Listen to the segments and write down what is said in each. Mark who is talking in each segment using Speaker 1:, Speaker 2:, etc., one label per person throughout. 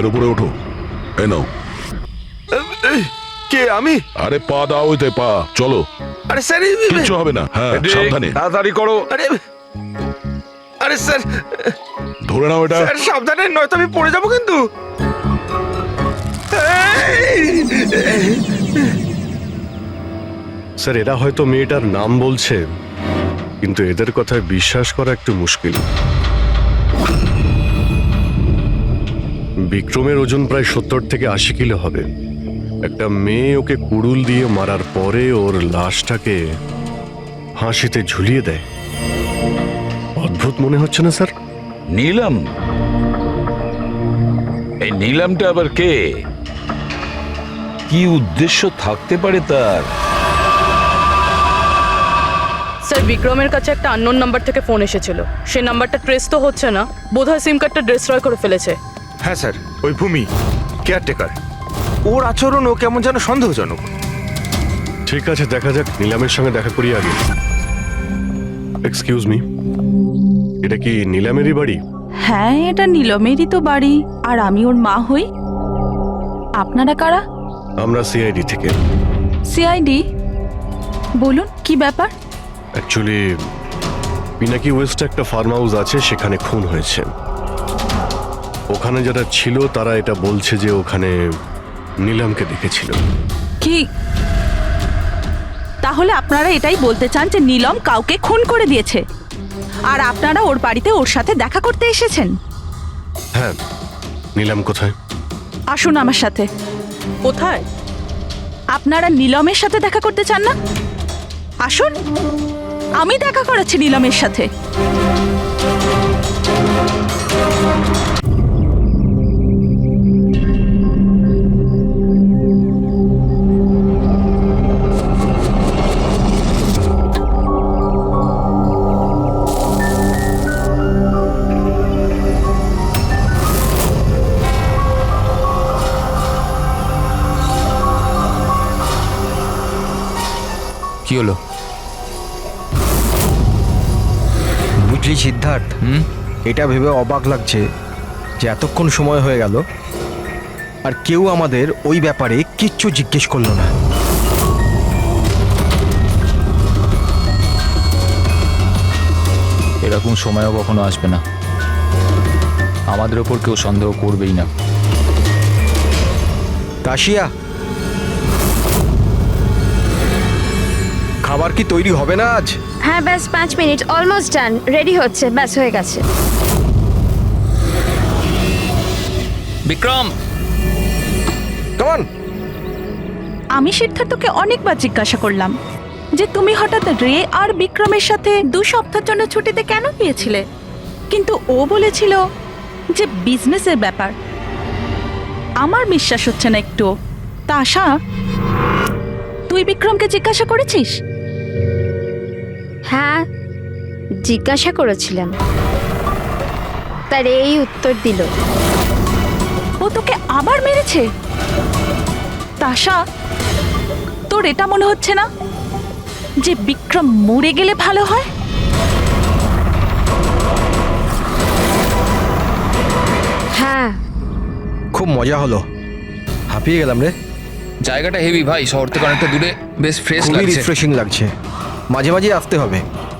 Speaker 1: এর উপরে ওঠো। এই নাও।
Speaker 2: কে আমি?
Speaker 1: আরে পা দাও, ওইতে পা। চলো।
Speaker 2: আরে স্যার
Speaker 1: কিচ্ছু হবে না। হ্যাঁ, সাবধানে।
Speaker 2: তাড়াতাড়ি করো। আরে আরে স্যার,
Speaker 1: ধরে নাও এটা।
Speaker 2: স্যার সাবধানে, নয়তো আমি পড়ে যাবো কিন্তু।
Speaker 3: স্যার, এরা হয়তো মেয়েটার নাম বলছে, কিন্তু এদের কথায় বিশ্বাস করা একটু মুশকিল। বিক্রমের ওজন প্রায় 70 থেকে 80 কিলো হবে। একটা মেয়ে ওকে কুড়ুল দিয়ে মারার পরে ওর লাশটাকে ফাঁসিতে ঝুলিয়ে দেয়। অদ্ভুত মনে হচ্ছে না স্যার?
Speaker 4: নীলম? এই নীলমটা আবার কে? কি উদ্দেশ্য থাকতে পারে তার?
Speaker 5: স্যার, বিক্রমের কাছে একটা আননোন নাম্বার থেকে ফোন এসেছিল। সে নাম্বারটা ট্রেস তো হচ্ছে না, বোধহয় সিম কার্ডটা ডিস্ট্রয় করে ফেলেছে।
Speaker 2: হ্যাঁ স্যার, ওই ভূমি কেয়ারটেকার, ওর আচরণও কেমন যেন সন্দেহজনক।
Speaker 3: ঠিক আছে, দেখা যাক। নিলামের সঙ্গে দেখা করি আগে। এক্সকিউজ মি, এটা কি নিলামেরই বাড়ি?
Speaker 6: হ্যাঁ, এটা নীলমেরই তো বাড়ি, আর আমি ওর মা হই। আপনারা কারা?
Speaker 3: আমরা সিআইডি থেকে।
Speaker 6: সিআইডি? বলুন, কি ব্যাপার?
Speaker 3: অ্যাকচুয়ালি পিনাকি ওয়েস্টে একটা ফার্ম হাউস আছে, সেখানে খুন হয়েছে। ওখানে যারা ছিল তারা এটা বলছে যে ওখানে নিলামকে দেখেছিল।
Speaker 6: কি তাহলে আপনারা এটাই বলতে চান যে নীলম কাউকে খুন করে দিয়েছে, আর আপনারা ওর বাড়িতে ওর সাথে দেখা করতে এসেছেন?
Speaker 3: হ্যাঁ। নিলাম কোথায়?
Speaker 6: আসুন আমার সাথে।
Speaker 5: কোথায়?
Speaker 6: আপনারা নীলমের সাথে দেখা করতে চান না? আসুন, আমি দেখা করাচ্ছি নীলমের সাথে।
Speaker 7: কি হলো?
Speaker 8: বুঝলি সিদ্ধার্থ, এটা ভেবে অবাক লাগছে যে এতক্ষণ সময় হয়ে গেল আর কেউ আমাদের ওই ব্যাপারে কিচ্ছু জিজ্ঞেস করলো না।
Speaker 7: এরকম সময়ও কখনো আসবে না। আমাদের ওপর কেউ সন্দেহ করবেই না।
Speaker 8: কাশিয়া, খাবার কি তৈরি হবে না আজ?
Speaker 9: হ্যাঁ, ব্যাস 5 মিনিট, অলমোস্ট ডান, রেডি হচ্ছে, ব্যাস হয়ে গেছে।
Speaker 7: Vikram,
Speaker 8: come on.
Speaker 6: আমি সিদ্ধার্থকে অনেকবার জিজ্ঞাসা করলাম যে তুমি হঠাৎ রে আর বিক্রমের সাথে 2 সপ্তাহের জন্য ছুটিতে কেন গিয়েছিলে, কিন্তু ও বলেছিল যে বিজনেসের ব্যাপার। আমার বিশ্বাস হচ্ছে না একটু। তা আশা, তুই বিক্রমকে জিজ্ঞাসা করেছিস?
Speaker 9: হ্যাঁ, জিজ্ঞাসা করেছিলাম, তার এই উত্তর দিল।
Speaker 6: ও তোকে আবার মেরেছে? তাশা, তোর এটা মনে হচ্ছে না যে বিক্রম মরে গেলে ভালো হয়?
Speaker 9: হ্যাঁ।
Speaker 8: খুব মজা হলো, হাঁপিয়ে গেলাম রে।
Speaker 7: জায়গাটা হেভি ভাই, শহর থেকে অনেকটা দূরে, বেশ ফ্রেশ
Speaker 8: খুবই
Speaker 7: লাগছে।
Speaker 8: রিফ্রেশিং লাগছে, মাঝে মাঝে আসতে হবে।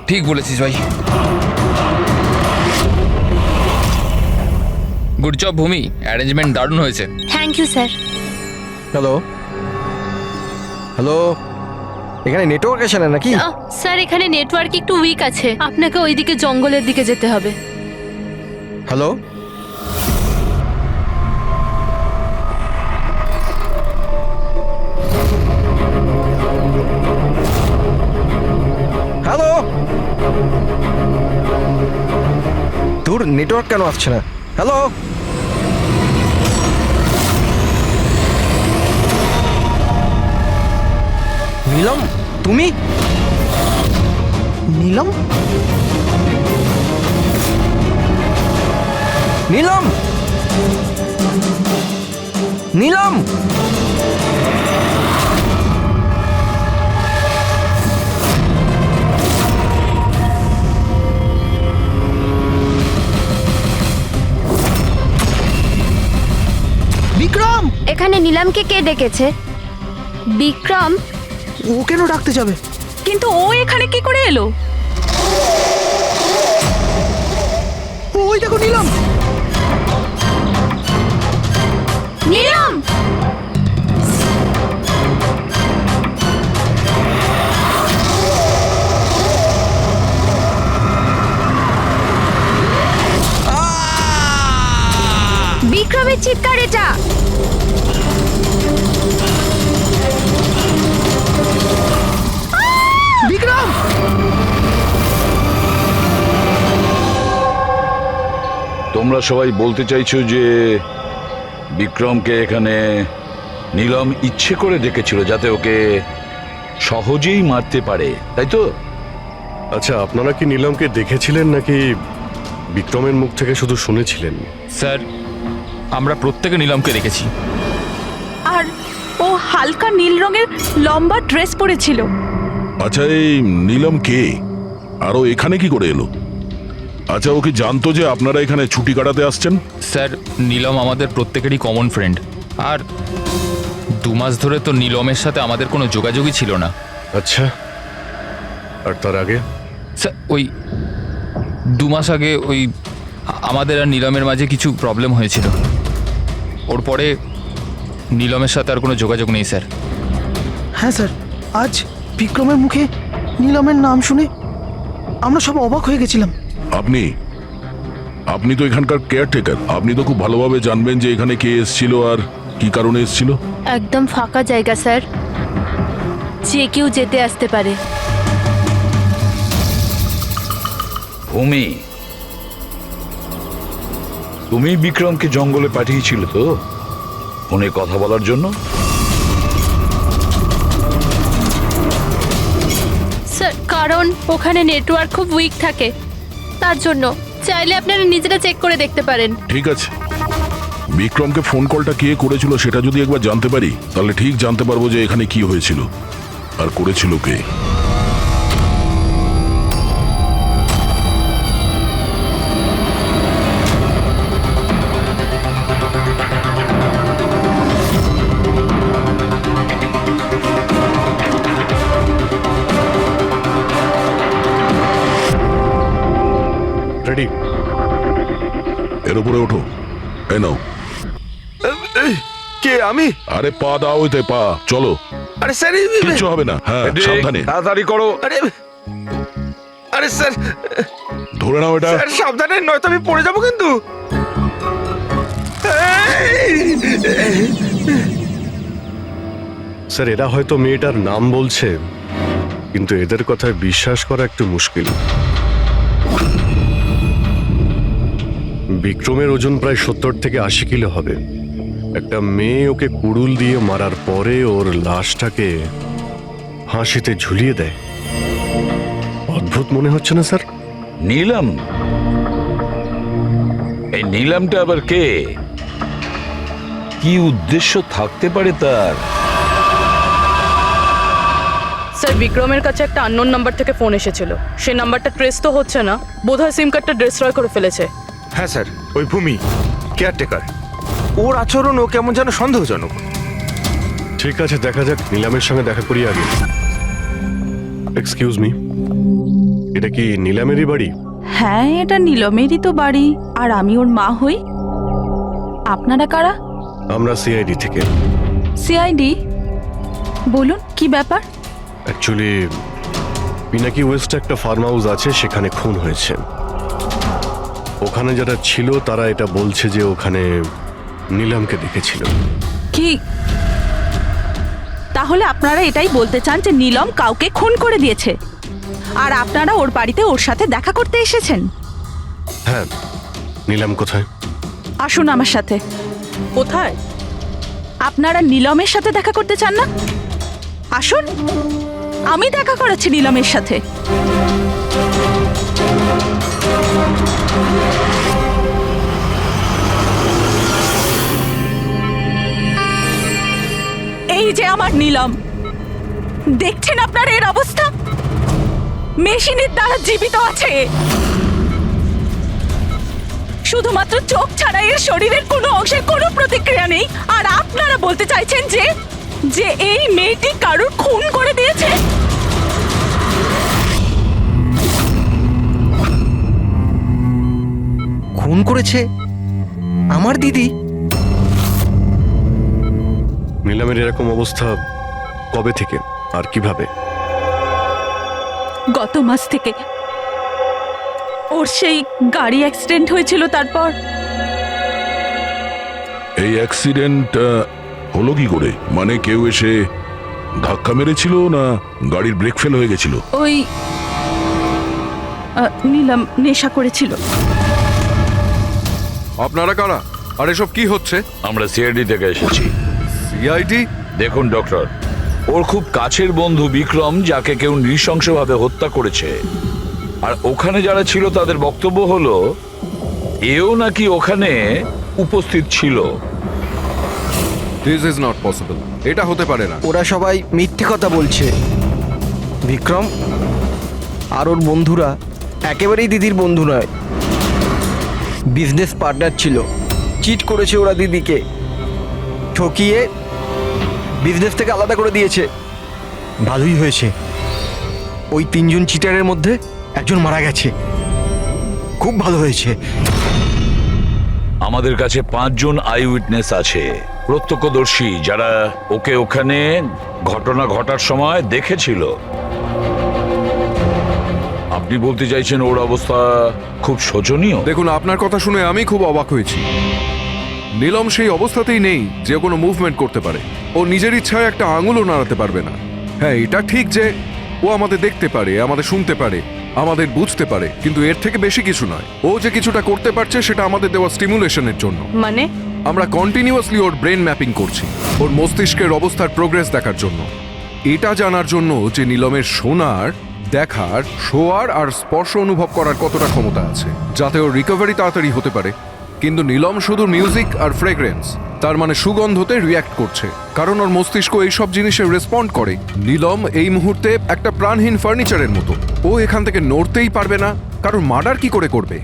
Speaker 7: ঠিক বলেছিস ভাই। গুড জব ভূমি, অ্যারেঞ্জমেন্ট দারুণ হয়েছে।
Speaker 9: Thank you sir.
Speaker 8: Hello hello, এখানে নেটওয়ার্ক আসে না নাকি?
Speaker 10: স্যার, এখানে নেটওয়ার্ক একটু উইক আছে, আপনাকে ওইদিকে জঙ্গলের দিকে যেতে হবে।
Speaker 8: হ্যালো, হ্যালো, তোর নেটওয়ার্ক কেন আসছে না? হ্যালো, নীলম, তুমি? নীলম, নীলম, নীলম।
Speaker 11: বিক্রম!
Speaker 9: এখানে নিলামকে কে ডেকেছে? বিক্রম?
Speaker 11: ও কেন ডাকতে যাবে?
Speaker 6: কিন্তু ও এখানে কি করে এলো?
Speaker 11: ওই দেখো নিলাম!
Speaker 9: নিলাম! বিক্রমের চিৎকার এটা!
Speaker 11: বিক্রম!
Speaker 4: তোমরা সবাই বলতে চাইছো যে বিক্রমকে এখানে নীলম ইচ্ছে করে ডেকেছিল যাতে ওকে সহজেই মারতে পারে, তাই তো?
Speaker 3: আচ্ছা, আপনারা কি নীলমকে দেখেছিলেন নাকি বিক্রমের মুখ থেকে শুধু শুনেছিলেন?
Speaker 7: স্যার, আমরা প্রত্যেকে নীলমকে দেখেছি।
Speaker 6: আর ও হালকা নীল রঙের লম্বা ড্রেস পরেছিল।
Speaker 1: আচ্ছা, এই নীলম কে? আর ও এখানে কি করে এলো? আচ্ছা, ও কি জানতো যে আপনারা এখানে ছুটি কাটাতে আসছেন?
Speaker 7: স্যার, নীলম আমাদের প্রত্যেকেরই কমন ফ্রেন্ড। আর 2 মাস ধরে তো নীলমের সাথে আমাদের কোনো যোগাযোগই ছিল না।
Speaker 3: আচ্ছা, আর তার আগে?
Speaker 7: স্যার, ওই 2 মাস আগে ওই আমাদের আর নীলমের মাঝে কিছু প্রবলেম হয়েছিল। ওর পরে নীলমের সাথে আর কোনো যোগাযোগ নেই স্যার।
Speaker 11: হ্যাঁ স্যার, আজ বিক্রমের মুখে নিলামের নাম শুনে আমরা সব অবাক হয়ে গেছিলাম।
Speaker 1: আপনি তো এখানকার কেয়ারটেকার। আপনি তো খুব ভালোভাবে জানবেন যে এখানে কে এসেছিল আর কি কারণে এসেছিল।
Speaker 10: একদম ফাঁকা জায়গা স্যার, যে কেউ যেতে আসতে পারে।
Speaker 4: ভূমি, তুমি বিক্রমকে জঙ্গলে পাঠিয়েছিলে তো ফোনে কথা বলার জন্য?
Speaker 10: স্যার, কারণ ওখানে নেটওয়ার্ক খুব উইক থাকে, তার জন্য। চাইলে আপনারা নিজেরা চেক করে দেখতে পারেন।
Speaker 1: ঠিক আছে, বিক্রমকে ফোন কলটা কে করেছিল সেটা যদি একবার জানতে পারি তাহলে ঠিক জানতে পারবো যে এখানে কি হয়েছিল আর করেছিল কে।
Speaker 3: রেডি?
Speaker 1: এর উপরে ওঠো। এই নাও।
Speaker 2: কে? আমি?
Speaker 1: আরে পা দাও, ওইতে পা। চলো।
Speaker 2: আরে স্যার,
Speaker 1: কিচ্ছু হবে না। হ্যাঁ, সাবধানে।
Speaker 4: তাড়াতাড়ি করো।
Speaker 2: আরে আরে স্যার,
Speaker 1: ধরে নাও এটা।
Speaker 2: স্যার সাবধানে, নয়তো আমি পড়ে যাবো কিন্তু।
Speaker 3: স্যার, এরা হয়তো মেয়েটার নাম বলছে, কিন্তু এদের কথায় বিশ্বাস করা একটু মুশকিল। বিক্রমের ওজন প্রায় 70 থেকে 80 কিলো হবে। একটা মেয়ে ওকে কুড়ুল দিয়ে মারার পরে ওর লাশটাকে ফাঁসিতে ঝুলিয়ে দেয়। অদ্ভুত মনে হচ্ছে না স্যার?
Speaker 4: নীলম? এই নীলমটা আবার কে? কি উদ্দেশ্য থাকতে পারে তার?
Speaker 5: স্যার, বিক্রমের কাছে একটা আননোন নাম্বার থেকে ফোন এসেছিল। সেই নাম্বারটা ট্রেস তো হচ্ছে না, বোধহয় সিম কার্ডটা ডিস্ট্রয় করে ফেলেছে।
Speaker 2: হ্যাঁ স্যার, ওই ভূমি কেয়ারটেকার, ওর আচরণও কেমন যেন সন্দেহজনক।
Speaker 3: ঠিক আছে, দেখা যাক। নিলামের সঙ্গে দেখা করি আগে। এক্সকিউজ মি, এটা কি নিলামেরই বাড়ি?
Speaker 6: হ্যাঁ, এটা নীলমেরই তো বাড়ি, আর আমি ওর মা হই। আপনারা কারা?
Speaker 3: আমরা সিআইডি থেকে।
Speaker 6: সিআইডি? বলুন, কি ব্যাপার?
Speaker 3: অ্যাকচুয়ালি পিনাকি ওয়েস্টে একটা ফার্ম হাউস আছে, সেখানে খুন হয়েছে। ওখানে যারা ছিল তারা এটা বলছে যে ওখানে নিলামকে দেখেছিল।
Speaker 6: কি? তাহলে আপনারা এটাই বলতে চান যে নীলম কাউকে খুন করে দিয়েছে, আর আপনারা ওর বাড়িতে ওর সাথে দেখা করতে এসেছেন?
Speaker 3: হ্যাঁ। নিলাম কোথায়?
Speaker 6: আসুন আমার সাথে।
Speaker 5: কোথায়?
Speaker 6: আপনারা নীলমের সাথে দেখা করতে চান না? আসুন, আমি দেখা করাচ্ছি নীলমের সাথে। এই যে আমার নীলম, দেখছেন আপনার এর অবস্থা? মেশিনের দ্বারা জীবিত আছে, শুধুমাত্র চোখ ছাড়া এর শরীরের কোনো অংশের কোনো প্রতিক্রিয়া নেই। আর
Speaker 8: করেছে আমার দিদি।
Speaker 3: নিলামের এরকম অবস্থা কবে থেকে আর কিভাবে?
Speaker 6: গত মাস থেকে ওর সেই গাড়ি অ্যাক্সিডেন্ট হয়েছিল, তারপর
Speaker 1: এই অ্যাক্সিডেন্ট হলো কি করে? মানে কেউ এসে ধাক্কা মেরেছিল না গাড়ির ব্রেক ফেল হয়ে গেছিল?
Speaker 6: ওই নীলম নেশা করেছিল।
Speaker 12: আপনারা কারা? আর এসব কি হচ্ছে?
Speaker 4: আমরা সিআইডি থেকে এসেছি।
Speaker 12: সিআইডি?
Speaker 4: দেখুন ডক্টর, ওর খুব কাছের বন্ধু বিক্রম, যাকে কেউ নৃশংসভাবে হত্যা করেছে, আর ওখানে যারা ছিল তাদের বক্তব্য হলো এও নাকি ওখানে উপস্থিত ছিল।
Speaker 12: This is not possible. এটা হতে পারে না।
Speaker 8: ওরা সবাই মিথ্যে কথা বলছে। বিক্রম আর ওর বন্ধুরা একেবারেই দিদির বন্ধু নয়, বিজনেস পার্টনার ছিল। চিট করেছে ওরা দিদিকে, ঠকিয়ে বিজনেস থেকে আলাদা করে দিয়েছে। ভালোই হয়েছে, ওই 3 জন চিটারের মধ্যে একজন মারা গেছে। খুব ভালো হয়েছে।
Speaker 4: আমাদের কাছে 5 জন আই উইটনেস আছে, প্রত্যক্ষদর্শী, যারা ওকে ওখানে ঘটনা ঘটার সময় দেখেছিল। আপনি বলতে চাইছেন ওর অবস্থা খুব শোচনীয়?
Speaker 12: দেখুন, আপনার কথা শুনে আমি খুব অবাক হয়েছি। নীলম সেই অবস্থাতেই নেই যে কোনো মুভমেন্ট করতে পারে। ও নিজের ইচ্ছায় একটা আঙুলও নাড়াতে পারবে না। হ্যাঁ, এটা ঠিক যে ও আমাদের দেখতে পারে, আমাদের শুনতে পারে, আমাদের বুঝতে পারে, কিন্তু এর থেকে বেশি কিছু নয়। ও যে কিছুটা করতে পারছে সেটা আমাদের দেওয়া স্টিমুলেশনের জন্য।
Speaker 5: মানে
Speaker 12: আমরা কন্টিনিউয়াসলি ওর ব্রেন ম্যাপিং করছি, ওর মস্তিষ্কের অবস্থার প্রোগ্রেস দেখার জন্য। এটা জানার জন্য যে নীলমের শোনার, দেখার, শোয়ার আর স্পর্শ অনুভব করার কতটা ক্ষমতা আছে, যাতে ওর রিকভারি তাড়াতাড়ি হতে পারে। কিন্তু নীলম শুধু মিউজিক আর ফ্রেগ্রেন্স, তার মানে সুগন্ধতে রিয়্যাক্ট করছে, কারণ ওর মস্তিষ্ক এইসব জিনিসে রেসপন্ড করে। নীলম এই মুহূর্তে একটা প্রাণহীন ফার্নিচারের মতো। ও এখান থেকে নড়তেই পারবে না, কারণ মার্ডার কি করে করবে?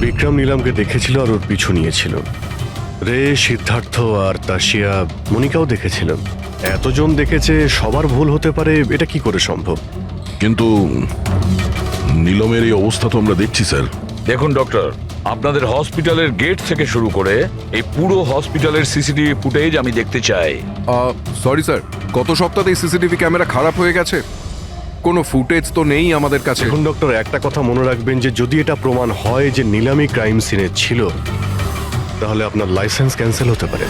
Speaker 3: বিক্রম নিলামকে দেখেছিল আর ওর পিছু নিয়েছিল। রে, সিদ্ধার্থ আর তাশিয়া, মনিকাও দেখেছিল। এতজন দেখেছে, সবার ভুল হতে পারে, এটা কি করে সম্ভব?
Speaker 1: কিন্তু নীলমের এই অবস্থা তো আমরা দেখছি স্যার।
Speaker 4: দেখুন ডক্টর, আপনাদের হসপিটালের গেট থেকে শুরু করে এই পুরো হসপিটালের সিসিটিভি ফুটেজ আমি দেখতে চাই।
Speaker 12: সরি স্যার, গত সপ্তাহে সিসিটিভি ক্যামেরা খারাপ হয়ে গেছে, কোনো ফুটেজ তো নেই আমাদের কাছে।
Speaker 3: এখন ডক্টর, একটা কথা মনে রাখবেন যে যদি এটা প্রমাণ হয় যে নিলামি ক্রাইম সিনে ছিল, তাহলে আপনার লাইসেন্স ক্যান্সেল হতে পারে।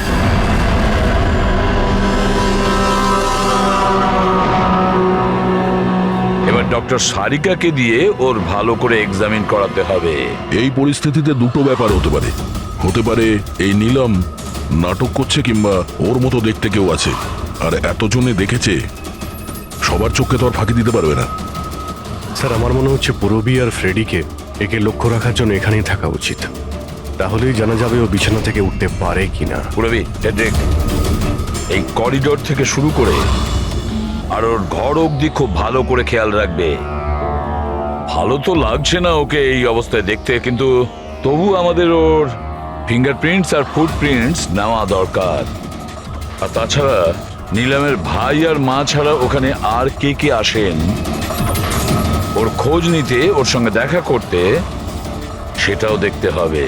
Speaker 4: এবার ডক্টর সারিকাকে দিয়ে ওর ভালো করে এক্সামিন করাতে হবে।
Speaker 1: এই পরিস্থিতিতে দুটো ব্যাপার হতে পারে। হতে পারে এই নীলম নাটক করছে, কিংবা ওর মতো দেখতে কেউ আছে, আর এতজনে দেখেছে, সবার চোখে তো আর ফাঁকি দিতে পারবে না।
Speaker 3: স্যার, আমার মনে হচ্ছে পুরবী আর ফ্রেডিকে একে লক্ষ্য রাখার জন্য এখানেই থাকা উচিত। তাহলেই জানা যাবে ও বিছানা থেকে উঠতে পারে কিনা।
Speaker 4: পুরবী, হেড্রিক, এই করিডোর থেকে শুরু করে আর ওর ঘর অবধি খুব ভালো করে খেয়াল রাখবে। ভালো তো লাগছে না ওকে এই অবস্থায় দেখতে, কিন্তু তবু আমাদের ওর ফিঙ্গারপ্রিন্টস আর ফুটপ্রিন্টস নেওয়া দরকার। আর তাছাড়া নীলামের ভাই আর মা ছাড়া ওখানে আর কে কে আসেন ওর খোঁজ নিতে, ওর সঙ্গে দেখা করতে, সেটাও দেখতে হবে।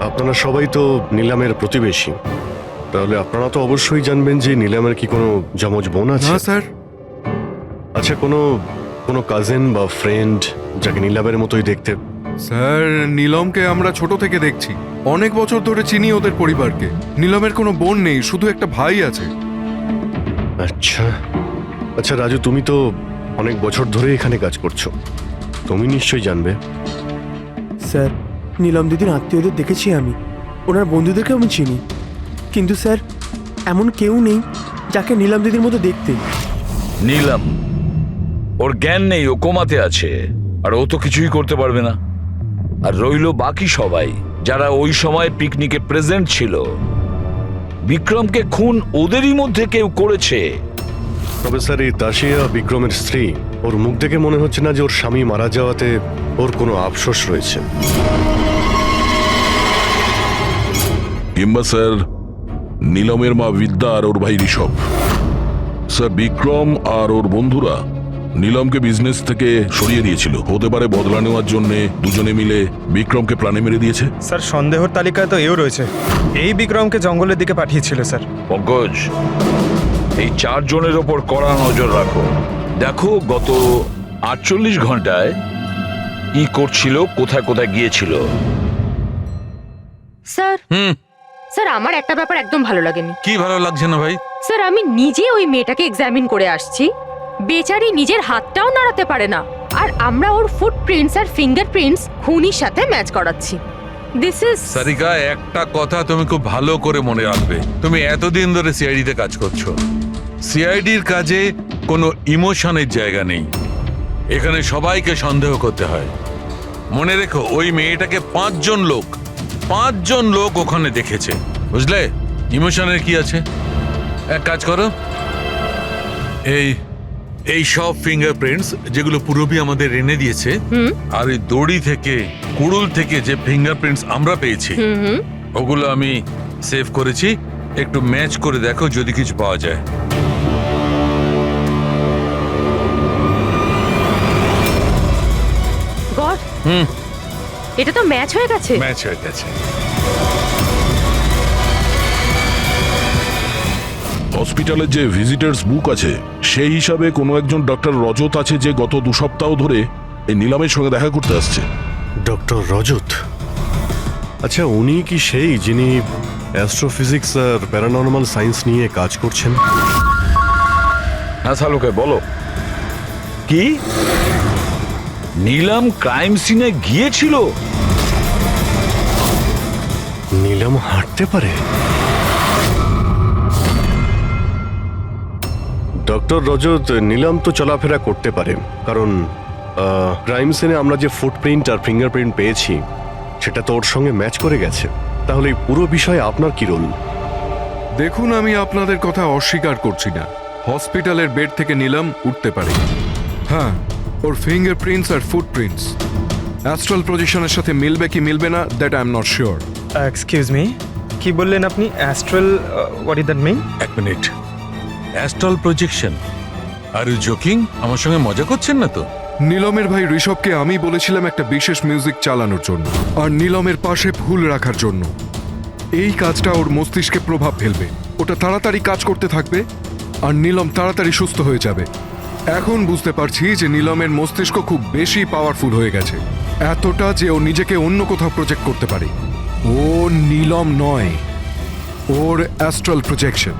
Speaker 3: আপনারা সবাই তো নিলামের প্রতিবেশী, তাহলে আপনারা তো অবশ্যই জানবেন যে নিলামের কি কোনো যমজ বোন আছে?
Speaker 12: না স্যার।
Speaker 3: আচ্ছা, কোনো কাজিন বা ফ্রেন্ড যাকে নিলামের মতোই দেখতে?
Speaker 12: স্যার, নীলমকে আমরা ছোট থেকে দেখছি, অনেক বছর ধরে চিনি ওদের পরিবারকে। নীলমের কোনো বোন নেই, শুধু একটা ভাই আছে।
Speaker 3: আচ্ছা আচ্ছা রাজু, তুমি তো অনেক বছর ধরে এখানে কাজ করছো, তুমি নিশ্চয়ই জানবে।
Speaker 11: স্যার, নীলম দিদির আত্মীয়দের দেখেছি আমি, ওনার বন্ধুদেরকে আমি চিনি, কিন্তু স্যার এমন কেউ নেই
Speaker 8: যাকে নীলাম দিদির মতো দেখতে।
Speaker 4: নীলম, ওর জ্ঞান নেই, ও কোমাতে আছে, আর ও তো কিছুই করতে পারবে না। আর রইলো বাকি সবাই যারা ওই সময় পিকনিকে প্রেজেন্ট ছিল। বিক্রমকে খুন ওদেরই মধ্যে কেউ করেছে।
Speaker 3: তবে স্যার, এই তাশিয়া বিক্রমের স্ত্রী, ওর মুখ দেখে মনে হচ্ছে না যে ওর স্বামী মারা যাওয়াতে ওর কোনো আফসোস রয়েছে।
Speaker 1: কিংবা স্যার নীলমের মা বিদ্যা আর ওর ভাই ঋষভ। স্যার বিক্রম আর ওর বন্ধুরা নীলমকে বিজনেস থেকে সরিয়ে দিয়েছিল। হতে পারে বদলা নেওয়ার জন্য দুজনে মিলে বিক্রমকে প্রাণে মেরে দিয়েছে।
Speaker 2: স্যার সন্দেহর তালিকায় তো এও রয়েছে। এই বিক্রমকে জঙ্গলের দিকে পাঠিয়েছিল স্যার।
Speaker 4: পঙ্কজ, এই 4 জনের ওপর কড়া নজর রাখো। দেখো গত 48 ঘন্টায় কি করছিল, কোথায় কোথায় গিয়েছিল।
Speaker 9: স্যার স্যার, আমার একটা ব্যাপার একদম ভালো লাগেনি।
Speaker 13: কি ভালো লাগছে না ভাই?
Speaker 9: স্যার, আমি নিজে ওই মেয়েটাকে এক্সামিন করে আসছি। বেচারি নিজের হাতটাও নাড়াতে পারে না, আর আমরা ওর ফুটপ্রিন্টস আর ফিঙ্গারপ্রিন্টস খুনির সাথে ম্যাচ করাচ্ছি। দিস ইজ
Speaker 13: সারিকা, একটা কথা তুমি খুব ভালো করে মনে রাখবে। তুমি এতদিন ধরে সিআইডিতে কাজ করছো। সিআইডির কাজে কোনো ইমোশনের জায়গা নেই। এখানে সবাইকে সন্দেহ করতে হয়। মনে রেখো, ওই মেয়েটাকে 5 জন লোক ওখানে দেখেছে, বুঝলে? ইমোশনের কি আছে? এক কাজ করো, এই সব ফিঙ্গারপ্রিন্টস যেগুলো পুরবি আমাদের এনে দিয়েছে, আর এই দড়ি থেকে, কুড়ুল থেকে যে ফিঙ্গারপ্রিন্টস আমরা পেয়েছি, ওগুলো আমি সেভ করেছি। একটু ম্যাচ করে দেখো যদি কিছু পাওয়া যায়।
Speaker 9: গড, এটা তো ম্যাচ হয়ে গেছে।
Speaker 13: ম্যাচ হয়ে গেছে।
Speaker 1: হসপিটালের যে ভিজিটার্স বুক আছে সেই হিসাবে কোনো একজন ডক্টর রজত আছে যে গত 2 সপ্তাহ ধরে এই নীলমের সঙ্গে দেখা করতে আসছে।
Speaker 3: ডক্টর রজত? আচ্ছা, উনি কি সেই যিনি অ্যাস্ট্রোফিজিক্স আর প্যারানর্মাল সায়েন্স নিয়ে কাজ করছেন?
Speaker 4: হ্যাঁ শালুকে, বলো। কি নীলম ক্রাইম সিনে গিয়েছিল?
Speaker 3: নীলম হাঁটতে পারে? ডক্টর রজত, নীলম তো চলাফেরা করতে পারে, কারণ ক্রাইম সিনে আমরা যে ফুটপ্রিন্ট আর ফিঙ্গারপ্রিন্ট পেয়েছি সেটা তো ওর সঙ্গে ম্যাচ করে গেছে। তাহলে এই পুরো বিষয়ে আপনার কি রোল?
Speaker 12: দেখুন, আমি আপনাদের কথা অস্বীকার করছি না। হসপিটালের বেড থেকে নীলম উঠতে পারে। হ্যাঁ, ওর ফিঙ্গারপ্রিন্টস আর ফুটপ্রিন্টস অ্যাস্ট্রাল পজিশনের সাথে মিলবে কি মিলবে না, that I am not sure.
Speaker 2: Excuse me, কি বললেন আপনি? Astral, what is that mean?
Speaker 13: এক minute. Astral projection? Are you joking? আমার সঙ্গে মজা করছেন না তো?
Speaker 12: নীলমের ভাই ঋষভকে আমি বলেছিলাম একটা বিশেষ মিউজিক চালানোর জন্য, আর নীলমের পাশে ফুল রাখার জন্য। এই কাজটা ওর মস্তিষ্কে প্রভাব ফেলবে। ওটা তাড়াতাড়ি কাজ করতে থাকবে, আর নীলম তাড়াতাড়ি সুস্থ হয়ে যাবে। এখন বুঝতে পারছি যে নীলমের মস্তিষ্ক খুব বেশি পাওয়ারফুল হয়ে গেছে, এতটা যে ও নিজেকে অন্য কোথাও প্রজেক্ট করতে পারে। ও নীলম নয়, ওর অ্যাস্ট্রাল প্রজেকশন।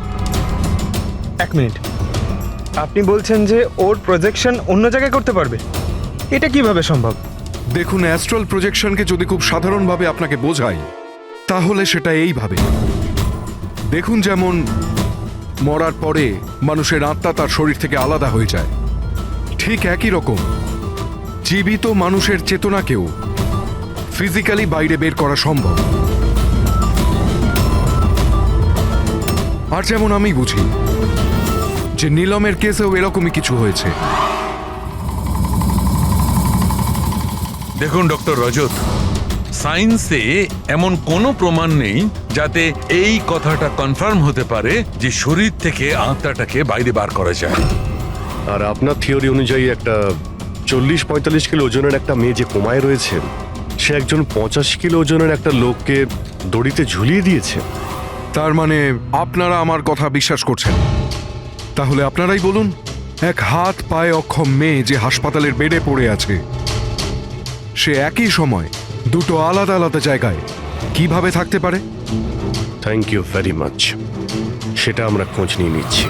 Speaker 2: এক মিনিট, আপনি বলছেন যে ওর প্রজেকশন অন্য জায়গায় করতে পারবে? এটা কিভাবে সম্ভব?
Speaker 12: দেখুন, অ্যাস্ট্রাল প্রজেকশনকে যদি খুব সাধারণভাবে আপনাকে বোঝাই, তাহলে সেটা এইভাবে। দেখুন, যেমন মরার পরে মানুষের আত্মা তার শরীর থেকে আলাদা হয়ে যায়, ঠিক একই রকম জীবিত মানুষের চেতনাকেও ফিজিক্যালি বাইরে বের করা সম্ভব। আর যেমন আমি বুঝি যে নীলমের কেসেও এরকমই কিছু হয়েছে।
Speaker 13: দেখুন ডক্টর রজত, সায়েন্সে এমন কোনো প্রমাণ নেই যাতে এই কথাটা কনফার্ম হতে পারে যে শরীর থেকে আত্মাটাকে বাইরে বার করা যায়।
Speaker 3: আর আপনার থিওরি অনুযায়ী একটা 40-45 কিলো ওজনের একটা মেয়ে যে কোমায় রয়েছে, সে একজন 85 কিলো ওজনের একটা লোককে দড়িতে ঝুলিয়ে দিয়েছে।
Speaker 12: তার মানে আপনারা আমার কথা বিশ্বাস করছেন? তাহলে আপনারাই বলুন, এক হাত পায়ে অক্ষম মেয়ে যে হাসপাতালের বেডে পড়ে আছে, সে একই সময় 2টো আলাদা আলাদা জায়গায় কিভাবে থাকতে পারে?
Speaker 3: Thank you very much. সেটা আমরা খোঁজ নিয়ে নিচ্ছি।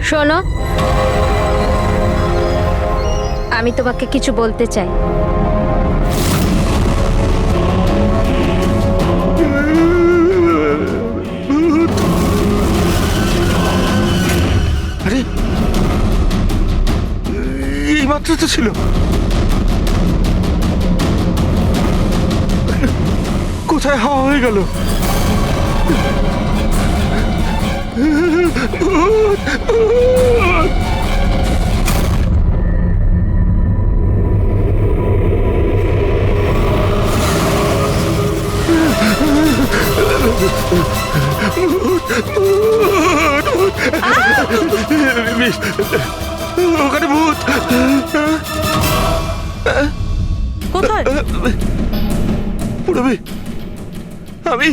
Speaker 10: শোনো, আমি তোমাকে কিছু বলতে চাই।
Speaker 11: আরে এই মাত্র তো ছিল। কোথায় হাওয়া হয়ে গেল? ওখানে ভূত।
Speaker 5: কোথায়?
Speaker 11: পুরবি, আমি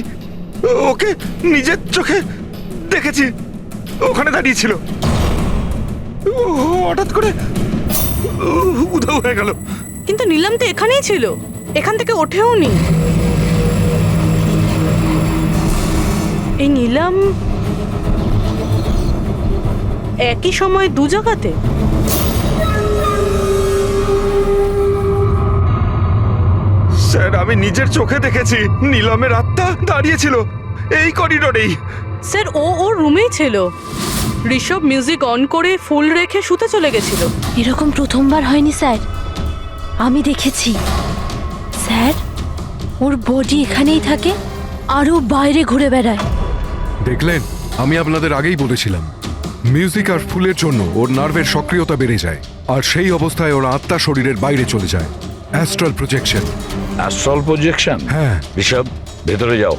Speaker 11: ওকে নিজের চোখে দেখেছি। ওখানে দাঁড়িয়ে ছিল, হঠাৎ করে উধাও হয়ে গেল।
Speaker 5: কিন্তু নীলাম তো এখানেই ছিল, এখান থেকে ওঠেও নি। এই নীলাম একই সময় দু জায়গাতে?
Speaker 11: স্যার, আমি নিজের চোখে দেখেছি নীলমের আত্মা দাঁড়িয়েছিল এই করিডোরেই।
Speaker 5: স্যার, ও ওর রুমেই ছিল। ঋষভ মিউজিক অন করে ফুল রেখে শুতে চলে গেছিল।
Speaker 10: এরকম প্রথমবার হয়নি স্যার, আমি দেখেছি। স্যার, ওর বডি এখানেই থাকে আর ও বাইরে ঘুরে বেড়ায়।
Speaker 12: দেখলেন, আমি আপনাদের আগেই বলেছিলাম মিউজিক আর ফুলের জন্য ওর নার্ভের সক্রিয়তা বেড়ে যায়, আর সেই অবস্থায় ওর আত্মা শরীরের বাইরে চলে যায়। Astral projection.
Speaker 4: Astral projection?
Speaker 12: হ্যাঁ।
Speaker 4: ঋষভ, ভেতরে যাও,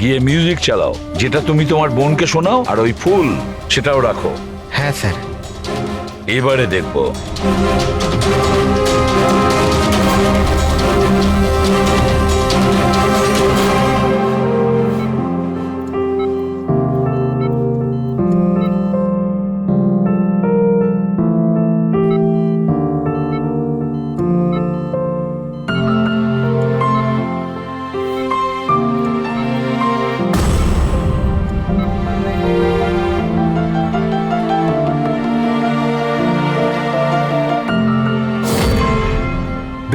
Speaker 4: গিয়ে মিউজিক চালাও। যেটা তুমি তোমার বোনকে শোনাও, আর ওই ফুল সেটাও রাখো।
Speaker 8: হ্যাঁ স্যার।
Speaker 4: এবারে দেখবো।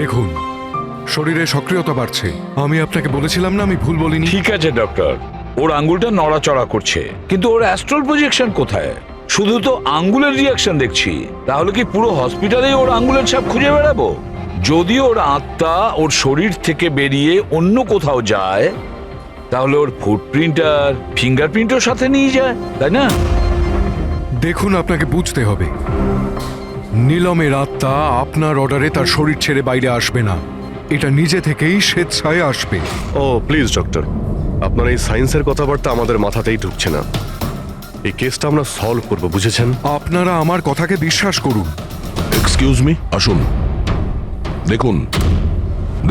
Speaker 12: দেখুন, শরীরে সক্রিয়তা বাড়ছে। আমি আপনাকে বলেছিলাম না, আমি ভুল বলিনি।
Speaker 4: ঠিক আছে ডক্টর, ওর আঙ্গুলটা নড়াচড়া করছে, কিন্তু ওর অ্যাস্ট্রাল প্রজেকশন কোথায়? শুধু তো আঙ্গুলের রিয়াকশন দেখছি। তাহলে কি পুরো হসপিটালে ওর আঙ্গুলের ছাপ খুঁজে বেড়াবো? যদি ওর আত্মা ওর শরীর থেকে বেরিয়ে অন্য কোথাও যায়, তাহলে ওর ফুটপ্রিন্ট আর ফিঙ্গারপ্রিন্টও সাথে নিয়ে যায়, তাই না?
Speaker 12: দেখুন, আপনাকে বুঝতে হবে, নীলমের আত্মা আপনার অর্ডারে তার শরীর ছেড়ে বাইরে আসবে না। এটা নিজে থেকেই স্বেচ্ছায় আসবে।
Speaker 3: ও প্লিজ ডক্টর, আপনার এই সায়েন্সের কথাবার্তা আমাদের মাথাতেই ঢুকছে না। এই কেসটা আমরা সলভ করব, বুঝেছেন?
Speaker 12: আপনারা আমার কথাকে বিশ্বাস করুন।
Speaker 1: এক্সকিউজ মি, আসুন। দেখুন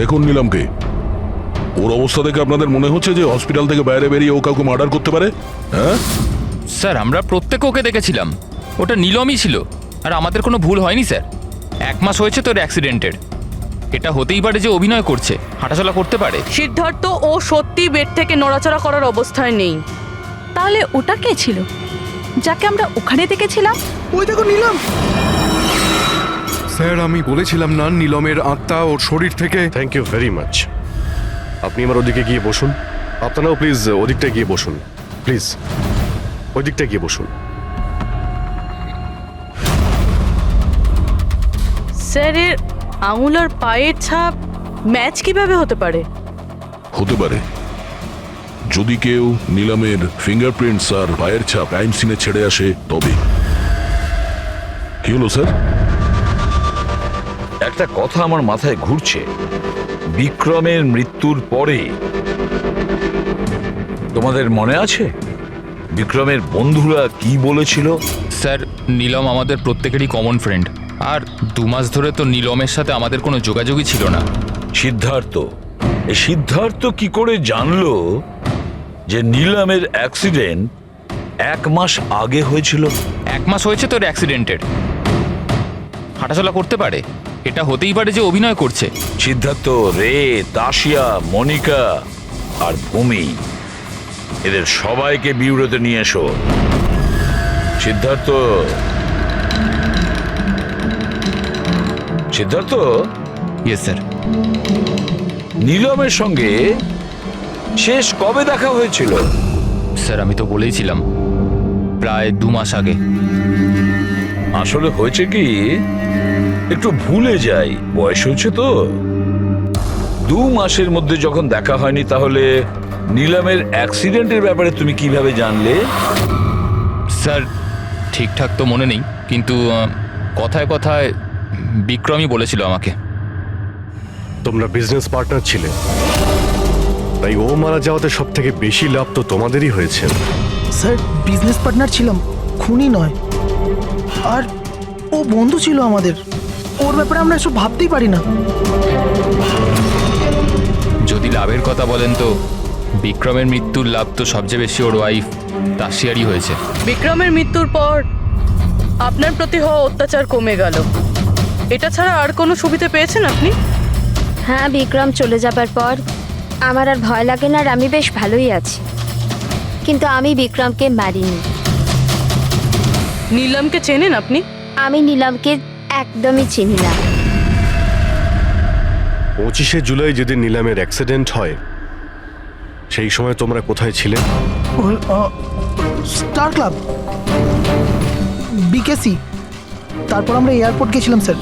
Speaker 1: দেখুন নীলামকে। ওর অবস্থা দেখে আপনাদের মনে হচ্ছে যে হসপিটাল থেকে বাইরে বেরিয়ে ও কাউকে মার্ডার করতে পারে? হ্যাঁ
Speaker 7: স্যার, আমরা প্রত্যেকে ওকে দেখেছিলাম। ওটা নীলমই ছিল, আর আমাদের কোনো ভুল হয়নি স্যার। 1 মাস হয়েছে তোর অ্যাক্সিডেন্টের। এটা হতেই পারে যে অভিনয় করছে, হাঁটাচলা করতে পারে।
Speaker 5: সিদ্ধার্থ, ও সত্যি বেড থেকে নড়াচড়া করার অবস্থায় নেই।
Speaker 6: তাহলে ওটা কে ছিল যাকে আমরা ওখানে দেখেছিলাম?
Speaker 11: ওই দেখো নীলম।
Speaker 12: স্যার, আমি বলেছিলাম না নীলমের আত্মা ওর শরীর থেকে।
Speaker 3: Thank you very much. আপনি আমার ওদিকে গিয়ে বসুন। আপনারাও প্লিজ ওদিকটা গিয়ে বসুন। প্লিজ ওদিকটা গিয়ে বসুন।
Speaker 5: স্যার, এর আঙুল আর পায়ের ছাপ ম্যাচ কিভাবে হতে পারে?
Speaker 1: হতে পারে যদি কেউ নীলামের ফিঙ্গারপ্রিন্টস আর পায়ের ছাপ ক্রাইম সিনে ছেড়ে আসে তবে। কি হলো স্যার?
Speaker 4: একটা কথা আমার মাথায় ঘুরছে। বিক্রমের মৃত্যুর পরে তোমাদের মনে আছে বিক্রমের বন্ধুরা কি বলেছিল?
Speaker 7: স্যার, নীলম আমাদের প্রত্যেকেরই কমন ফ্রেন্ড, আর 2 মাস ধরে তো নীলমের সাথে আমাদের কোনো যোগাযোগই ছিল না।
Speaker 4: সিদ্ধার্থ, এই সিদ্ধার্থ কি করে জানলো যে নীলমের অ্যাক্সিডেন্ট 1 মাস আগে হয়েছিল?
Speaker 7: 1 মাস হয়েছে তোর অ্যাক্সিডেন্টের, হাঁটাচলা করতে পারে। এটা হতেই পারে যে অভিনয় করছে।
Speaker 4: সিদ্ধার্থ, রে, তাশিয়া, মনিকা আর ভূমি, এদের সবাইকে বিউরোতে নিয়ে এসো। Siddharth, Siddharth,
Speaker 7: yes sir.
Speaker 4: নীলমের সঙ্গে শেষ কবে দেখা হয়েছিল?
Speaker 7: স্যার আমি তো বলেইছিলাম, প্রায় 2 মাস আগে।
Speaker 4: আসলে হয়েছে কি, একটু ভুলে যাই, বয়স হয়েছে তো। 2 মাসের মধ্যে যখন দেখা হয়নি, তাহলে নীলমের অ্যাক্সিডেন্টের ব্যাপারে তুমি কিভাবে জানলে?
Speaker 7: স্যার ঠিকঠাক তো মনে নেই, কিন্তু কথায় কথায় বিক্রমই বলেছিল আমাকে।
Speaker 3: তোমরা বিজনেস পার্টনার ছিলে, তাই ও মারা যাওয়াতে সব থেকে বেশি লাভ তো তোমাদেরই হয়েছে।
Speaker 11: স্যার বিজনেস পার্টনার ছিলাম, খুনি নয়। আর ও বন্ধু ছিল আমাদের, ওর ব্যাপারে আমরা এসব ভাবতেই পারি না।
Speaker 7: যদি লাভের কথা বলেন তো বিক্রমের মৃত্যুর লাভ তো সবচেয়ে বেশি ওর ওয়াইফ তাসিয়ারই হয়েছে।
Speaker 5: বিক্রমের মৃত্যুর পর আপনার প্রতি হওয়া অত্যাচার কমে গেল, এটা ছাড়া আর কোনো সুবিধা পেয়েছেন আপনি?
Speaker 10: হ্যাঁ, বিক্রম চলে যাবার পর আমার আর ভয় লাগে না, আর আমি বেশ ভালোই আছি। কিন্তু আমি বিক্রমকে মারিনি।
Speaker 5: নীলমকে চেনেন আপনি?
Speaker 10: আমি নীলমকে একদমই চিনি না।
Speaker 3: 25শে জুলাই যেদিন নিলামের অ্যাক্সিডেন্ট হয়, সেই সময় তোমরা কোথায় ছিলে?
Speaker 11: স্টার ক্লাব, বিকেসি, তারপর আমরা এয়ারপোর্ট গেছিলাম স্যার।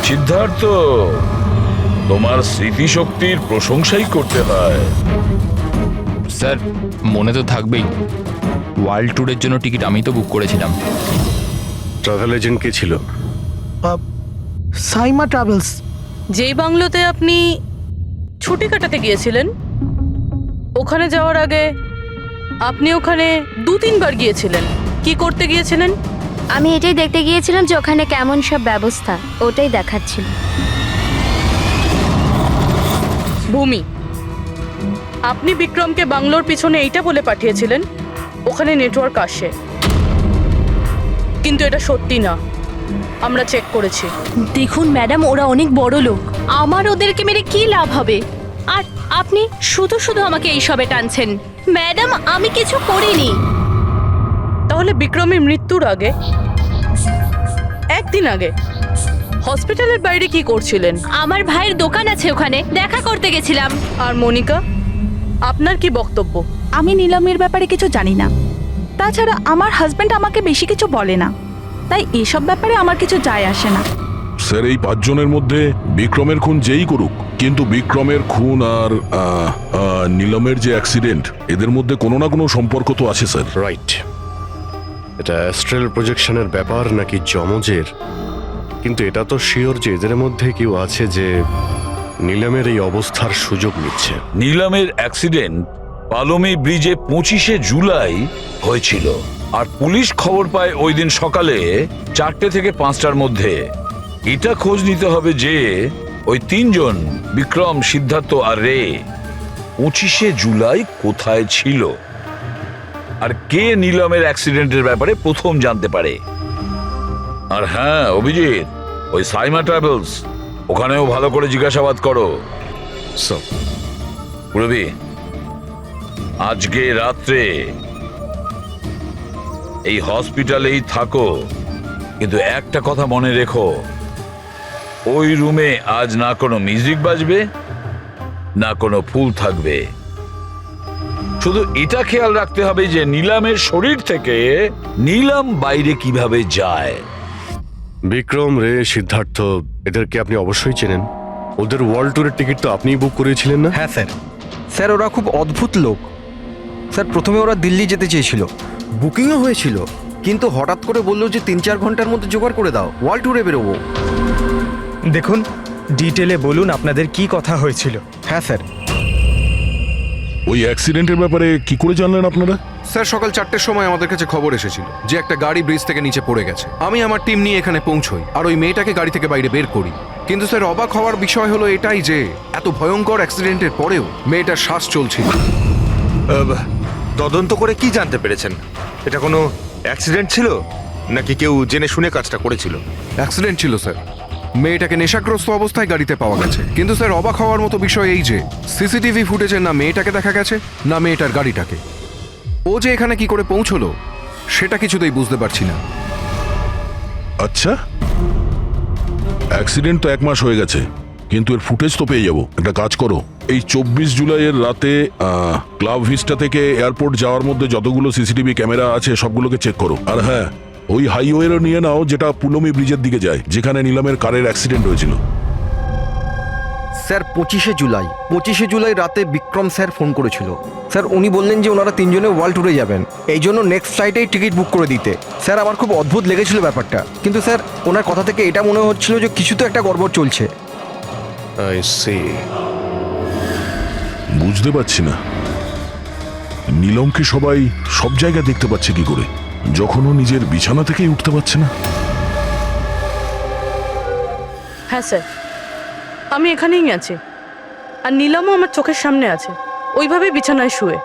Speaker 4: সিদ্ধার্থ, তোমার স্মৃতিশক্তির প্রশংসাই করতে হয়।
Speaker 7: স্যার মনে তো থাকবেই, ওয়ার্ল্ড ট্যুরের জন্য টিকিট আমি তো বুক করেছিলাম।
Speaker 3: ট্রাভেল এজেন্ট কে ছিল?
Speaker 11: সাইমা ট্রাভেলস।
Speaker 5: যেই বাংলোতে আপনি ছুটি কাটাতে গিয়েছিলেন, ওখানে যাওয়ার আগে আপনি ওখানে 2-3 বার গিয়েছিলেন। কি করতে গিয়েছিলেন?
Speaker 10: আমি এটাই দেখতে গিয়েছিলাম যে ওখানে কেমন সব ব্যবস্থা, ওটাই দেখাচ্ছিল।
Speaker 5: ভূমি, আপনি বিক্রমকে বাংলোর পিছনে এইটা বলে পাঠিয়েছিলেন ওখানে নেটওয়ার্ক আসে, কিন্তু এটা সত্যি না, আমরা চেক করেছি।
Speaker 6: দেখুন ম্যাডাম, ওরা অনেক বড় লোক, আমার ওদেরকে মেরে কি লাভ হবে? আর আপনি শুধু শুধু আমাকে এইসবে টানছেন। ম্যাডাম আমি কিছু করিনি।
Speaker 5: তাহলে বিক্রমের মৃত্যুর আগে, একদিন আগে হসপিটালের বাইরে কি করছিলেন?
Speaker 6: আমার ভাইয়ের দোকান আছে, ওখানে দেখা করতে গেছিলাম।
Speaker 5: আর মনিকা, আপনার কি বক্তব্য?
Speaker 6: আমি নীলমের ব্যাপারে কিছু জানি না, তাছাড়া আমার হাজবেন্ড আমাকে বেশি কিছু বলে না, তাই এসব ব্যাপারে আমার কিছু যায় আসে না।
Speaker 1: স্যার এই 5 জনের মধ্যে বিক্রমের খুন যেই করুক, কিন্তু বিক্রমের খুন আর নীলমের যে অ্যাক্সিডেন্ট, এদের মধ্যে কোনো না কোনো সম্পর্ক তো আছে স্যার।
Speaker 3: রাইট, এটা অ্যাস্ট্রাল প্রজেকশনের ব্যাপার নাকি যমজের, কিন্তু এটা তো শিওর যে এদের মধ্যে কেউ আছে যে নীলমের এই অবস্থার সুযোগ নিচ্ছে।
Speaker 4: নীলমের অ্যাক্সিডেন্ট পালোমি ব্রিজে 25শে জুলাই হয়েছিল, আর পুলিশ খবর পায় ওই দিন সকালে 4টে থেকে 5টার মধ্যে। এটা খোঁজ নিতে হবে যে ওই 3 জন, বিক্রম, সিদ্ধার্থ আর রে, 25শে জুলাই কোথায় ছিল, আর কে নীলমের অ্যাক্সিডেন্টের ব্যাপারে প্রথম জানতে পারে। আর হ্যাঁ অভিজিৎ, ওই সাইমা ট্রাভেলস, ওখানেও ভালো করে জিজ্ঞাসাবাদ করো। পুরবি, আজকে রাত্রে এই হসপিটালেই থাকো, কিন্তু একটা কথা মনে রেখো, ওই রুমে আজ না কোনো মিউজিক বাজবে, না কোনো ফুল থাকবে। শুধু এটা খেয়াল রাখতে হবে যে নীলমের শরীর থেকে নীলম বাইরে কিভাবে যায়।
Speaker 3: বিক্রম, রে, সিদ্ধার্থ, এদেরকে আপনি অবশ্যই চেনেন। ওদের ওয়ার্ল্ড ট্যুরের টিকিট তো আপনিই বুক করিয়েছিলেন না?
Speaker 8: হ্যাঁ স্যার। স্যার ওরা খুব অদ্ভুত লোক। স্যার প্রথমে ওরা দিল্লি যেতে চেয়েছিল, বুকিংও হয়েছিল, কিন্তু হঠাৎ করে বললো যে 3-4 ঘন্টার মধ্যে জোগাড় করে দাও, ওয়ার্ল্ড ট্যুরে বেরোবো।
Speaker 2: দেখুন, ডিটেলে বলুন আপনাদের কি কথা হয়েছিল।
Speaker 8: হ্যাঁ স্যার।
Speaker 1: ওই অ্যাক্সিডেন্টের ব্যাপারে কি করে জানলেন আপনারা?
Speaker 12: স্যার সকাল 4টের সময় আমাদের কাছে খবর এসেছিল যে একটা গাড়ি ব্রিজ থেকে নিচে পড়ে গেছে। আমি আমার টিম নিয়ে এখানে পৌঁছই আর ওই মেয়েটাকে গাড়ি থেকে বাইরে বের করি। কিন্তু স্যার অবাক হওয়ার বিষয় হলো এটাই যে এত ভয়ঙ্কর অ্যাক্সিডেন্টের পরেও মেয়েটার শ্বাস চলছিল।
Speaker 14: তদন্ত করে কি জানতে পেরেছেন? এটা কোনো অ্যাক্সিডেন্ট ছিল নাকি কেউ জেনে শুনে কাজটা করেছিল?
Speaker 12: অ্যাক্সিডেন্ট ছিল স্যার। মেয়েটাকে নেশাগ্রস্ত অবস্থায় গাড়িতে পাওয়া গেছে, কিন্তু স্যার অবাক হওয়ার মতো বিষয় এই যে সিসিটিভি ফুটেজে না মেয়েটাকে দেখা গেছে, না মেয়েটার গাড়িটাকে। ও যে এখানে কি করে পৌঁছলো সেটা কিছুতেই বুঝতে পারছি না।
Speaker 1: আচ্ছা, অ্যাক্সিডেন্ট তো 1 মাস হয়ে গেছে, কিন্তু এর ফুটেজ তো পেয়ে যাবো। একটা কাজ করো, এই 24 জুলাইয়ের রাতে ক্লাব ভিস্টা থেকে এয়ারপোর্ট যাওয়ার মধ্যে যতগুলো সিসিটিভি ক্যামেরা আছে সবগুলোকে চেক করো। আর হ্যাঁ, ওই হাইওয়েরও নিয়ে নাও যেটা পুলমি ব্রিজের দিকে যায়, যেখানে নিলামের কারের অ্যাক্সিডেন্ট হয়েছিল।
Speaker 8: স্যার 25শে জুলাই রাতে বিক্রম স্যার ফোন করেছিল। স্যার উনি বললেন যে ওনারা 3 জনে ওয়ার্ল্ড ট্যুরে যাবেন, এই জন্য নেক্সট ফ্লাইটেই টিকিট বুক করে দিতে। স্যার আমার খুব অদ্ভুত লেগেছিল ব্যাপারটা, কিন্তু স্যার ওনার কথা থেকে এটা মনে হচ্ছিল যে কিছু তো একটা গড়বড় চলছে।
Speaker 3: I see.
Speaker 1: বুঝতে পারছি না নীলমকে সবাই সব জায়গায় দেখতে পাচ্ছে কি করে, যখন ও নিজের বিছানা থেকেই উঠতে পারছে না।
Speaker 5: হ্যাঁ স্যার, আমি এখানেই আছি, আর নীলমও আমার চোখের সামনে আছে, ওইভাবে বিছানায় শুয়ে।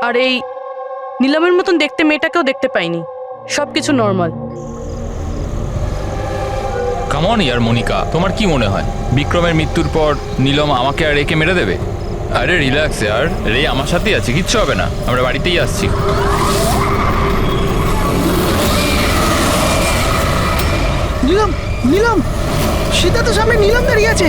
Speaker 5: আর এই নীলমের মতন দেখতে মেয়েটাকেও দেখতে পাইনি, সব কিছু নর্মাল।
Speaker 7: কামন ইয়ার মনিকা, তোমার কি মনে হয় বিক্রমের মৃত্যুর পর নীলম আমাকে আর রেকে মেরে দেবে? আরে রিল্যাক্স ইয়ার, রে আমার সাথেই আছে, কিচ্ছু হবে না, আমরা বাড়িতেই আসছি।
Speaker 11: নীলম, নীলম, সিদ্ধার্থ সামনে নীলম দাঁড়িয়ে আছে।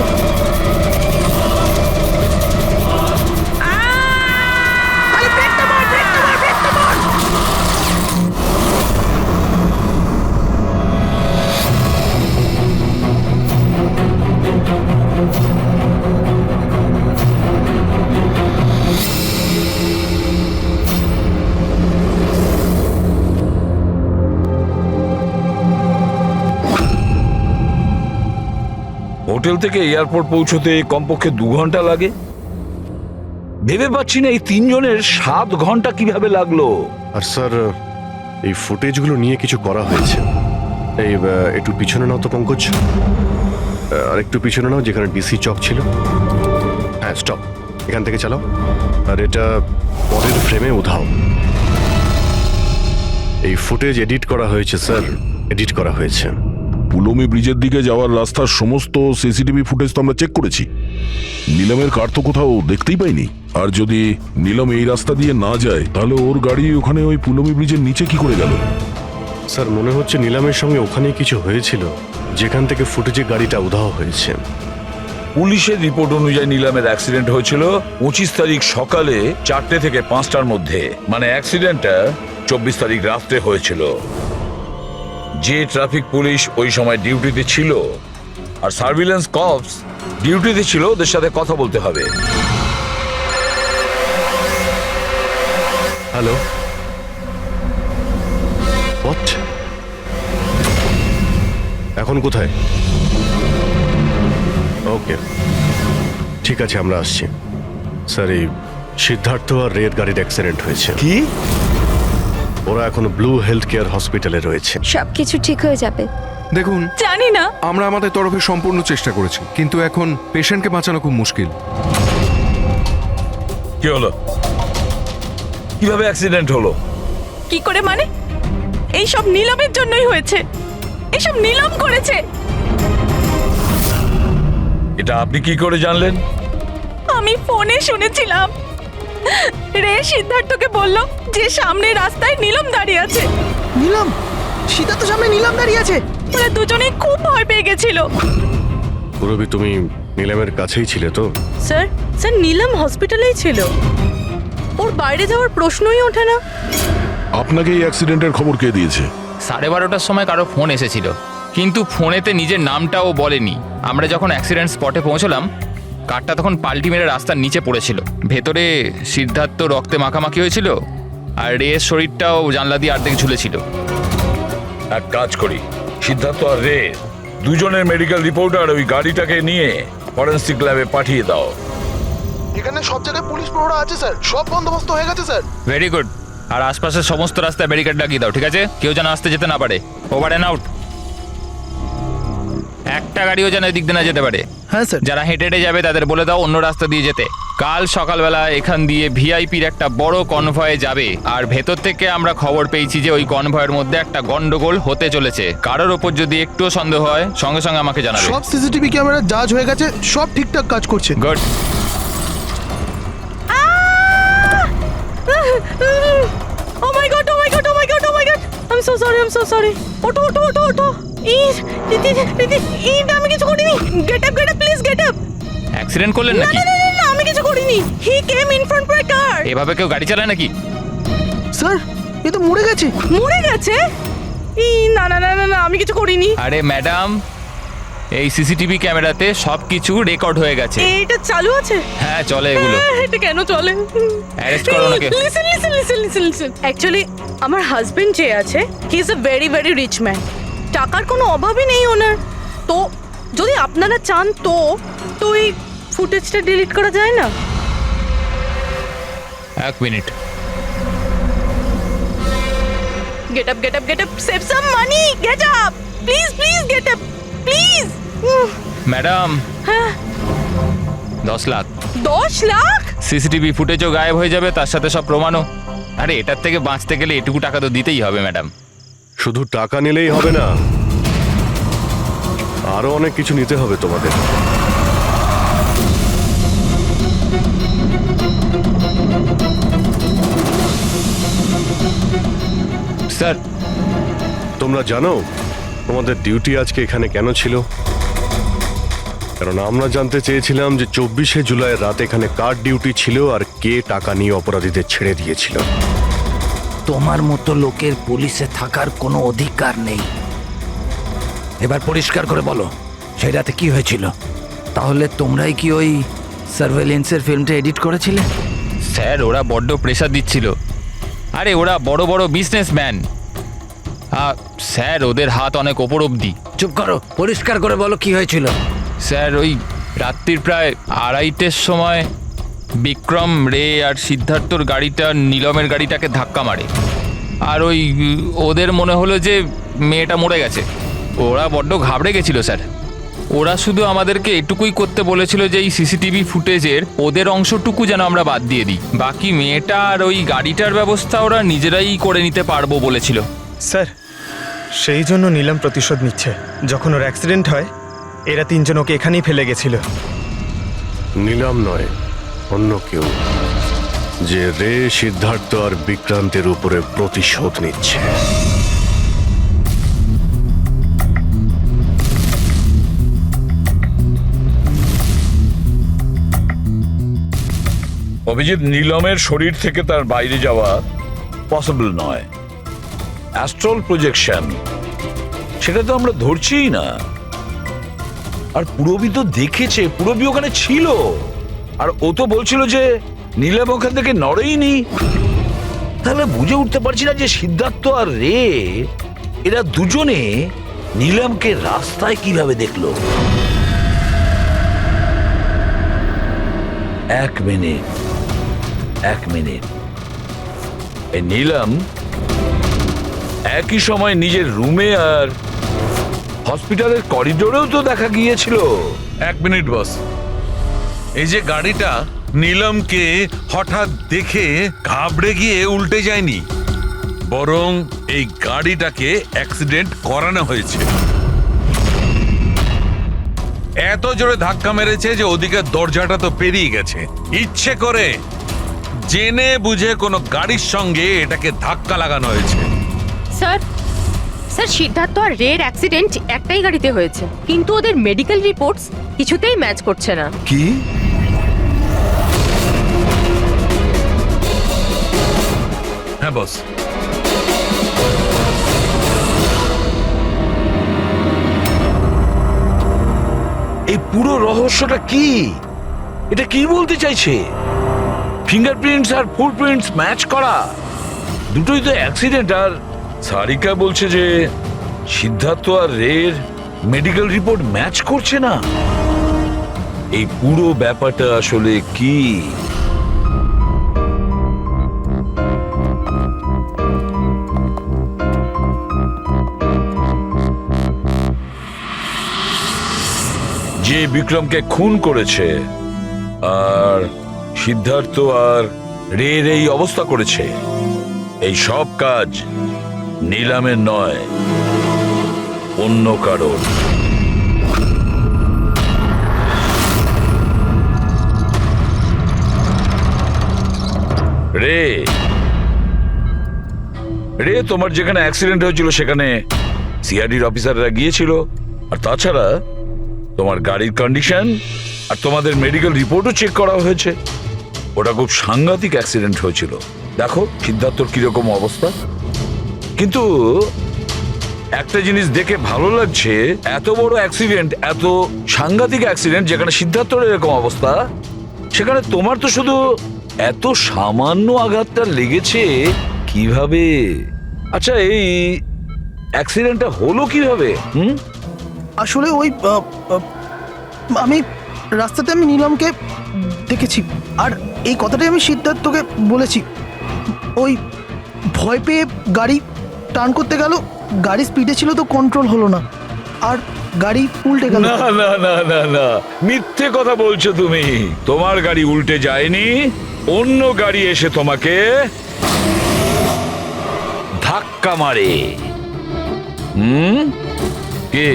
Speaker 4: হোটেল থেকে এয়ারপোর্ট পৌঁছতে কমপক্ষে 2 ঘন্টা লাগে। ভেবে পাচ্ছি না এই 3 জনের 7 ঘন্টা কিভাবে লাগলো।
Speaker 3: আর স্যার এই ফুটেজগুলো নিয়ে কিছু করা হয়েছে। এই একটু পিছনে নাও তো পঙ্কজ, আর একটু পিছনে নাও যেখানে ডিসি চক ছিল। হ্যাঁ স্টপ, এখান থেকে চালাও। আর এটা পরের ফ্রেমে উধাও। এই ফুটেজ এডিট করা হয়েছে স্যার, এডিট করা হয়েছে।
Speaker 1: পুলমি ব্রিজের দিকে যাওয়ার রাস্তার সমস্ত সিসিটিভি ফুটেজ তো আমরা চেক করেছি, নীলমের কার তো কোথাও দেখতেই পাইনি। আর যদি নীলম এই রাস্তা দিয়ে না যায়, তাহলে ওর গাড়ি ওখানে ওই পুলমি ব্রিজের নিচে কি করে গেল?
Speaker 3: স্যার মনে হচ্ছে নিলামের সঙ্গে ওখানে কিছু হয়েছিল, যেখান থেকে ফুটেজে গাড়িটা উধাও হয়েছে।
Speaker 4: পুলিশের রিপোর্ট অনুযায়ী নিলামের অ্যাক্সিডেন্ট হয়েছিল 25 তারিখ সকালে 4টে থেকে 5টার মধ্যে, মানে অ্যাক্সিডেন্টটা 24 তারিখ রাত্রে হয়েছিল। যে ট্রাফিক পুলিশ ওই সময় ডিউটিতে ছিল আর সার্ভিলেন্স কপস ডিউটিতে ছিল, ওদের সাথে কথা বলতে হবে।
Speaker 3: Hello, what? এখন কোথায়? ওকে ঠিক আছে, আমরা আসছি। স্যার এই সিদ্ধার্থ আর রের গাড়ির অ্যাক্সিডেন্ট হয়েছে।
Speaker 4: কি?
Speaker 3: ওরা এখন ব্লু হেলথ কেয়ার হসপিটালে রয়েছে।
Speaker 10: সবকিছু ঠিক হয়ে যাবে।
Speaker 12: দেখুন,
Speaker 6: জানি না।
Speaker 12: আমরা আমাদের তরফে সম্পূর্ণ চেষ্টা করেছি, কিন্তু এখন পেশেন্টকে বাঁচানো খুব মুশকিল।
Speaker 4: কি হলো? কিভাবে অ্যাক্সিডেন্ট হলো?
Speaker 6: কি করে মানে? এই সব নীলমের জন্যই হয়েছে, এসব নীলম করেছে।
Speaker 4: এটা আপনি কি করে জানলেন?
Speaker 6: আমি ফোনে শুনেছিলাম, রে সিদ্ধার্থকে বলল যে সামনে রাস্তায় নীলম দাঁড়িয়ে আছে।
Speaker 11: নীলম, সিদ্ধার্থ সামনে নীলম দাঁড়িয়ে আছে।
Speaker 6: ওরা দুজনেই খুব ভয় পেয়ে গেছিল।
Speaker 3: পুরবি তুমি নিলামের কাছেই ছিলে তো?
Speaker 5: স্যার, স্যার নীলম হসপিটালেই ছিল, ওর বাইরে যাওয়ার প্রশ্নই ওঠে না।
Speaker 1: আপনাকে এই অ্যাক্সিডেন্টের খবর কে দিয়েছে?
Speaker 7: 12:30টার সময় কারো ফোন এসেছিল, কিন্তু ফোনেতে নিজের নামটাও বলেনি। আমরা যখন অ্যাক্সিডেন্ট স্পটে পৌঁছলাম, কারটা তখন পাল্টি মেরে রাস্তার নিচে পড়েছিল। ভেতরে সিদ্ধার্থ রক্তে মাখামাখি হয়েছিল, আর রের শরীরটাও জানলা দিয়ে অর্ধেক ঝুলেছিল।
Speaker 4: এক কাজ করি, সিদ্ধার্থ আর রে দুজনের মেডিকেল রিপোর্ট আর ওই গাড়িটাকে নিয়ে ফরেন্সিক ল্যাবে পাঠিয়ে দাও।
Speaker 11: এখানে সব জায়গায় পুলিশ প্রহরা আছে স্যার, সব বন্দোবস্ত হয়ে গেছে স্যার।
Speaker 7: Very good. আর আশপাশের সমস্ত রাস্তায় ব্যারিকেড লাগিয়ে দাও, ঠিক আছে? কেউ যেন আসতে যেতে না পারে। Over and out. একটা গাড়িও যেন এদিক দিয়ে না যেতে পারে।
Speaker 11: হ্যাঁ স্যার।
Speaker 7: যারা হেঁটে হেঁটে যাবে তাদের বলে দাও অন্য রাস্তা দিয়ে যেতে। কাল সকালবেলা এখান দিয়ে ভিআইপির একটা বড় কনভয় যাবে, আর ভেতর থেকে আমরা খবর পেয়েছি যে ওই কনভয়ের মধ্যে একটা গন্ডগোল হতে চলেছে। কারোর ওপর যদি একটুও সন্দেহ হয়, সঙ্গে সঙ্গে আমাকে জানাবে।
Speaker 11: সব সিসিটিভি ক্যামেরা জাজ হয়ে গেছে, সব ঠিকঠাক কাজ করছে।
Speaker 7: Good.
Speaker 5: Oh my God, oh my God, oh my God, oh my God, I am so sorry, I am so sorry. ওঠো ওঠো ওঠো ওঠো। আমি কিছু করিনি। Get up, please get up.
Speaker 7: Accident করলেন
Speaker 5: না
Speaker 7: নাকি?
Speaker 5: না না না, না, আমি কিছু করিনি। হি কেম ইন ফ্রন্ট বাই কার।
Speaker 7: এভাবে কেউ গাড়ি চালায় নাকি?
Speaker 11: স্যার এ তো মরে গেছে।
Speaker 5: মরে গেছে? না না না না না, আমি কিছু করিনি।
Speaker 7: আরে ম্যাডাম, এই সিসিটিভি ক্যামেরাতে সবকিছু রেকর্ড হয়ে গেছে।
Speaker 5: এটা চালু আছে?
Speaker 7: হ্যাঁ চলে এগুলো।
Speaker 5: এটা কেন চলে?
Speaker 7: অ্যারেস্ট করো ওনাকে।
Speaker 5: Listen listen listen listen listen. Actually আমার হাজবেন্ড যে আছে, he is a very very rich man. টাকার কোনো অভাবই নেই ওনার। তো যদি আপনারা চান তো এই ফুটেজটা ডিলিট করা যায় না?
Speaker 7: এক minute.
Speaker 5: Get up get up get up, save some money, gate up please please, get up please.
Speaker 7: Madam,
Speaker 5: হ্যাঁ
Speaker 7: 10 লাখ।
Speaker 5: 10 লাখ?
Speaker 7: সিসিটিভি ফুটেজও গায়েব হয়ে যাবে, তার সাথে সব প্রমাণও। আরে এটার থেকে বাঁচতে গেলে এটুকু টাকা তো দিতেই হবে ম্যাডাম।
Speaker 3: শুধু টাকা নিলেই হবে না, আরো অনেক কিছু নিতে হবে তোমাদের।
Speaker 7: স্যার,
Speaker 3: তোমরা জানো তোমাদের ডিউটি আজকে এখানে কেন ছিল? কারণ আমরা জানতে চেয়েছিলাম যে 24শে জুলাই রাত এখানে কার ডিউটি ছিল আর কে টাকা নিয়ে অপরাধীদের ছেড়ে দিয়েছিল।
Speaker 15: তোমার মতো লোকের পুলিশে থাকার কোনো অধিকার নেই। এবার পরিষ্কার করে বলো সেই রাতে কি হয়েছিল। তাহলে তোমরাই কি ওই সার্ভেলেন্সের ফিল্মটা এডিট করেছিলে?
Speaker 7: স্যার ওরা বড্ড প্রেশার দিচ্ছিল। আরে ওরা বড় বড় বিজনেসম্যান, স্যার ওদের হাত অনেক ওপর অবধি।
Speaker 15: চুপ করো, পরিষ্কার করে বলো কি হয়েছিল।
Speaker 7: স্যার ওই রাত্রির প্রায় 2:30টার সময় বিক্রম, রে আর সিদ্ধার্থর গাড়িটা নীলমের গাড়িটাকে ধাক্কা মারে। আর ওই ওদের মনে হলো যে মেয়েটা মরে গেছে। ওরা বড্ড ঘাবড়ে গেছিল স্যার। ওরা শুধু আমাদেরকে এটুকুই করতে বলেছিল যে এই সিসিটিভি ফুটেজের ওদের অংশটুকু যেন আমরা বাদ দিয়ে দিই, বাকি মেয়েটা আর ওই গাড়িটার ব্যবস্থা ওরা নিজেরাই করে নিতে পারবো বলেছিল।
Speaker 2: স্যার সেই জন্য নীলম প্রতিশোধ নিচ্ছে। যখন ওর অ্যাক্সিডেন্ট হয় এরা 3 জন ওকে এখানেই ফেলে গেছিল।
Speaker 3: নিলাম নয়, অন্য কেউ, যে রে, সিদ্ধার্থ আর বিক্রান্তের উপরে প্রতিশোধ নিচ্ছে।
Speaker 4: অভিজিৎ, নীলমের শরীর থেকে তার বাইরে যাওয়া পসিবল নয়। অ্যাস্ট্রাল প্রজেকশন, সেটা তো আমরা ধরছিই না। আর পুরবি তো দেখেছে, পুরবি ওখানে ছিল, আর ও তো বলছিল যে নীলম ওখান থেকে নড়েইনি। তাহলে বুঝে উঠতে পারছি না যে সিদ্ধার্থ আর রে এরা দুজনে নীলমকে রাস্তায় কিভাবে দেখলো। এক মিনিট, এই নীলম একই সময় নিজের রুমে আর হসপিটালের করিডোরেও তো দেখা গিয়েছিল।
Speaker 13: 1 মিনিট বস, এই যে গাড়িটা নীলমকে হঠাৎ দেখে ঘাবড়ে গিয়ে উল্টে যায়নি, বরং এই গাড়িটাকে অ্যাক্সিডেন্ট করানো হয়েছে। এত জোরে ধাক্কা মেরেছে যে ওদিকে দরজাটা তো পেরিয়ে গেছে। ইচ্ছে করে জেনে বুঝে কোনো গাড়ির সঙ্গে এটাকে ধাক্কা লাগানো হয়েছে।
Speaker 9: স্যার সিদ্ধার্থ আর রের অ্যাক্সিডেন্ট একটাই গাড়িতে হয়েছে, কিন্তু ওদের মেডিকেল রিপোর্টস কিছুতেই ম্যাচ করছে না।
Speaker 4: কি?
Speaker 13: হ্যাঁ বস,
Speaker 4: এই পুরো রহস্যটা কি? এটা কি বলতে চাইছে? ফিঙ্গারপ্রিন্টস আর ফুটপ্রিন্টস ম্যাচ করা, দুটোই তো অ্যাক্সিডেন্ট। আর সারিকা বলছে যে সিদ্ধার্থ আর রের মেডিকেল রিপোর্ট ম্যাচ করছে না। এই পুরো ব্যাপারটা আসলে কি? যে বিক্রমকে খুন করেছে আর সিদ্ধার্থ আর রের এই অবস্থা করেছে, এই সব কাজ নীলামের নয়, অন্য কারোর। রে রে তোমার যেখানে অ্যাক্সিডেন্ট হয়েছিল সেখানে সিআইডির অফিসাররা গিয়েছিল, আর তাছাড়া তোমার গাড়ির কন্ডিশন আর তোমাদের মেডিকেল রিপোর্টও চেক করা হয়েছে। ওটা খুব সাংঘাতিক অ্যাক্সিডেন্ট হয়েছিল। দেখো সিদ্ধার্থর কিরকম অবস্থা। কিন্তু একটা জিনিস দেখে ভালো লাগছে, এত বড় অ্যাক্সিডেন্ট, এত সাংঘাতিক অ্যাক্সিডেন্ট যেখানে সিদ্ধার্থর এরকম অবস্থা, সেখানে তোমার তো শুধু এত সামান্য আঘাতটা লেগেছে কিভাবে? আচ্ছা, এই অ্যাক্সিডেন্টটা হলো কিভাবে?
Speaker 11: আসলে ওই আমি রাস্তাতে আমি নীলমকে দেখেছি, আর এই কথাটাই আমি সিদ্ধার্থকে বলেছি। ওই ভয় পেয়ে গাড়ি টার্ন করতে গেল, গাড়ি স্পিডে ছিল তো কন্ট্রোল হলো না, আর গাড়ি উল্টে গেল।
Speaker 4: না না না না না, মিথ্যে কথা বলছো তুমি। তোমার গাড়ি উল্টে যায়নি, অন্য গাড়ি এসে তোমাকে ধাক্কা মারে। কে?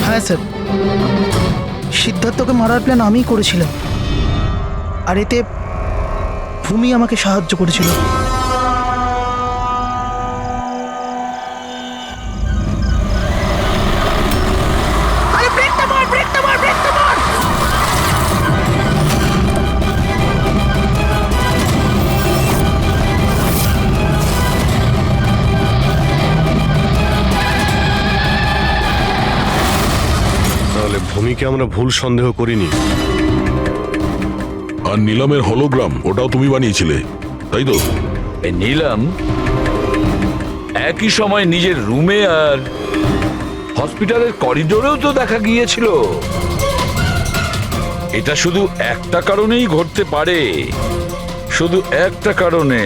Speaker 11: হ্যাঁ স্যার, সিদ্ধার্থকে মারার প্ল্যান আমিই করেছিলাম, আর এতে ভূমি আমাকে সাহায্য করেছিল। আরে ব্রেকটা মার, ব্রেকটা মার, ব্রেকটা মার!
Speaker 3: তাহলে ভূমিকে আমরা ভুল সন্দেহ করিনি।
Speaker 1: আর নিলামের হলোগ্রাম ওটাও তুমি বানিয়েছিলে, তাই তো?
Speaker 4: এই নিলাম একই সময় নিজের রুমে আর হসপিটালের করিডোরেও তো দেখা গিয়েছিল। এটা শুধু একটা কারণেই ঘটতে পারে, শুধু একটা কারণে।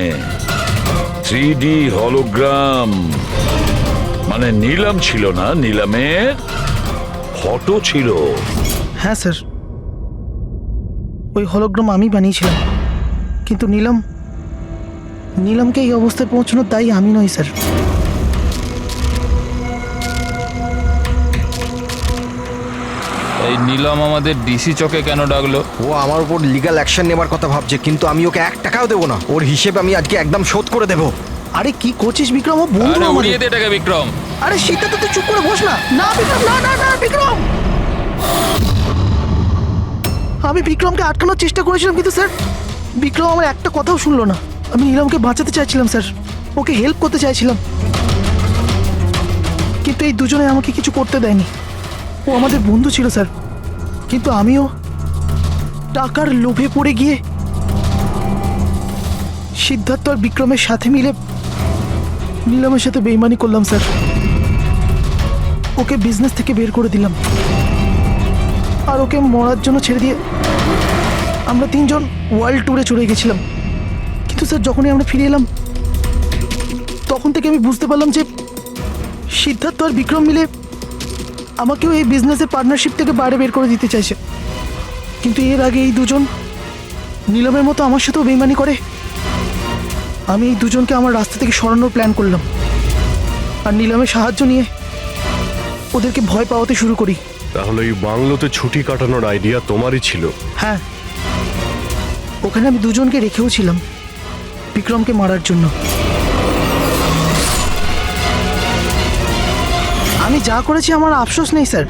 Speaker 4: 3D হলোগ্রাম মানে নিলাম ছিল না, নিলামের ফটো ছিল।
Speaker 11: হ্যাঁ স্যার, ওই হলোগ্রাম আমি বানিয়েছিলাম, কিন্তু নীলমকে এই অবস্থায় পৌঁছানোর দায়ী আমি নই স্যার।
Speaker 7: এই নীলম আমাদের ডিসি চকে কেন ডাকলো?
Speaker 8: ও আমার উপর লিগ্যাল অ্যাকশন নেবার কথা ভাবছে, কিন্তু আমি ওকে 1 টাকাও দেবো না। ওর হিসেব আমি আজকে একদম শোধ করে দেবো।
Speaker 11: আরে কি করছিস বিক্রম? ও বন্ধু
Speaker 7: আরে
Speaker 11: আমাদের।
Speaker 7: উড়িয়ে দে এটাকে বিক্রম।
Speaker 11: আরে সিদ্ধার্থ, তুই চুপ করে বস না। না বিক্রম, না না না বিক্রম। আমি বিক্রমকে আটকানোর চেষ্টা করেছিলাম, কিন্তু স্যার বিক্রম আমার একটা কথাও শুনলো না। আমি নীলমকে বাঁচাতে চাইছিলাম স্যার, ওকে হেল্প করতে চাইছিলাম, কিন্তু এই দুজনে আমাকে কিছু করতে দেয়নি। ও আমাদের বন্ধু ছিল স্যার, কিন্তু আমিও টাকার লোভে পড়ে গিয়ে সিদ্ধার্থ আর বিক্রমের সাথে মিলে নীলমের সাথে বেইমানি করলাম স্যার। ওকে বিজনেস থেকে বের করে দিলাম, আর ওকে মরার জন্য ছেড়ে দিয়ে আমরা 3 জন ওয়ার্ল্ড ট্যুরে চলে গেছিলাম। কিন্তু স্যার যখনই আমরা ফিরে এলাম, তখন থেকে আমি বুঝতে পারলাম যে সিদ্ধার্থ আর বিক্রম মিলে আমাকেও এই বিজনেসের পার্টনারশিপ থেকে বাইরে বের করে দিতে চাইছে। কিন্তু এর আগে এই দুজন নীলমের মতো আমার সাথেও বেইমানি করে। আমি এই দুজনকে আমার রাস্তা থেকে সরানোর প্ল্যান করলাম, আর নীলমের সাহায্য নিয়ে ওদেরকে ভয় পাওয়াতে শুরু করি।
Speaker 3: তাহলে এই বাংলোতে ছুটি কাটানোর আইডিয়া তোমারই ছিল?
Speaker 11: হ্যাঁ, ওখানে আমি দুজনকে রেখেও ছিলাম বিক্রমকে মারার জন্য। আমি যা করেছি আমার আফসোস নেই স্যার।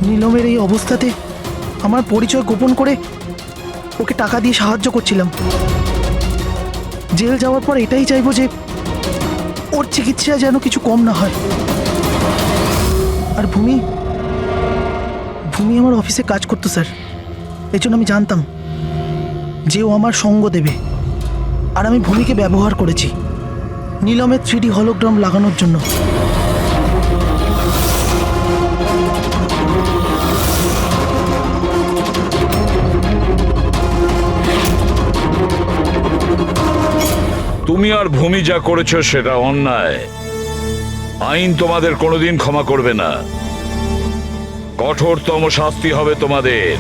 Speaker 11: নীলমের এই অবস্থাতে আমার পরিচয় গোপন করে ওকে টাকা দিয়ে সাহায্য করছিলাম। জেল যাওয়ার পর এটাই চাইবো যে ওর চিকিৎসা যেন কিছু কম না হয়। আর ভূমি আমার অফিসে কাজ করতো স্যার, এই জন্য আমি জানতাম যে ও আমার সঙ্গ দেবে, আর আমি ভূমিকে ব্যবহার করেছি নীলমের 3D হলোগ্রাম লাগানোর জন্য।
Speaker 4: তুমি আর ভূমি যা করেছো সেটা অন্যায়। আইন তোমাদের কোনোদিন ক্ষমা করবে না, কঠোরতম শাস্তি হবে তোমাদের।